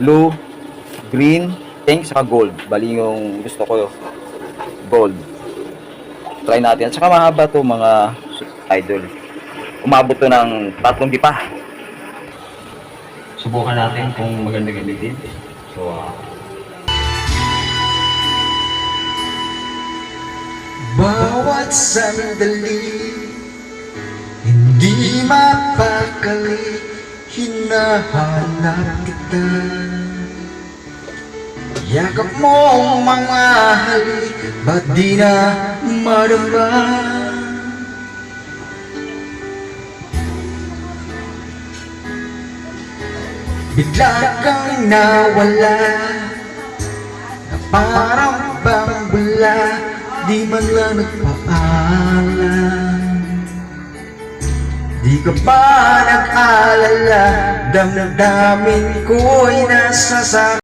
blue, green, pink, saka gold. Bali yung gusto ko, gold. Try natin. At saka mahaba to mga idol. Umabot to ng 3 dipa. Subukan natin kung maganda gamitin. So, bawat sandali, hindi mapakali, hinahanap kita. Yakap mo mga halik, ba't di na madama? Bigla kang nawala, na parang bang wala, di man lang nagpaalam. Di ka ba nag-alala, damdamin ko'y nasa